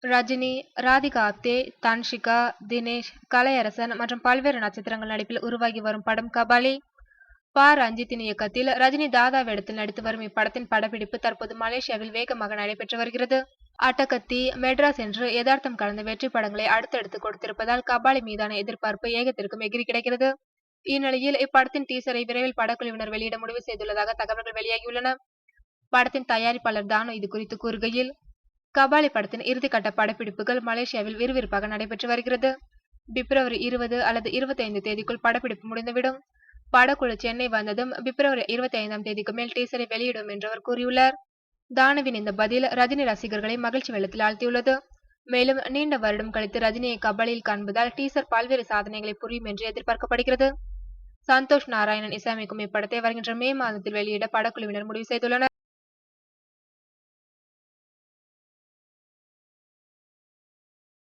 ரஜினி, ராதிகா ஆப்தே, தன்ஷிகா, தினேஷ், கலையரசன் மற்றும் பல்வேறு நட்சத்திரங்கள் நடிப்பில் உருவாகி வரும் படம் கபாலி. ரஞ்சித்தின் இயக்கத்தில் ரஜினி தாதா வேடத்தில் நடித்து வரும் இப்படத்தின் படப்பிடிப்பு தற்போது மலேசியாவில் வேகமாக நடைபெற்று வருகிறது. அட்டகத்தி, மெட்ராஸ் என்று யதார்த்தம் கலந்த வெற்றி படங்களை அடுத்தடுத்து கொடுத்திருப்பதால் கபாலி மீதான எதிர்பார்ப்பு ஏகத்திற்கும் எகிரி கிடைக்கிறது. இந்நிலையில் இப்படத்தின் டீசரை விரைவில் படக்குழுவினர் வெளியிட முடிவு செய்துள்ளதாக தகவல்கள் வெளியாகியுள்ளன. படத்தின் தயாரிப்பாளர் தானு இது குறித்து கூறுகையில், கபாலி படத்தின் இறுதிக்கட்ட படப்பிடிப்புகள் மலேசியாவில் விறுவிறுப்பாக நடைபெற்று வருகிறது. பிப்ரவரி 20 அல்லது 25 தேதிக்குள் படப்பிடிப்பு முடிந்துவிடும். படக்குழு சென்னை வந்ததும் பிப்ரவரி 25ஆம் தேதிக்கு மேல் டீசரை வெளியிடும் என்று அவர் கூறியுள்ளார். தானுவின் இந்த பதில் ரஜினி ரசிகர்களை மகிழ்ச்சி வெள்ளத்தில் ஆழ்த்தியுள்ளது. மேலும் நீண்ட வருடம் கழித்து ரஜினியை கபாலியில் காண்பதால் டீசர் பல்வேறு சாதனைகளை புரியும் என்று எதிர்பார்க்கப்படுகிறது. சந்தோஷ் நாராயணன் இசையமைக்கும் இப்படத்தை வருகின்ற மே மாதத்தில் வெளியிட படக்குழுவினர் முடிவு செய்துள்ளனர்.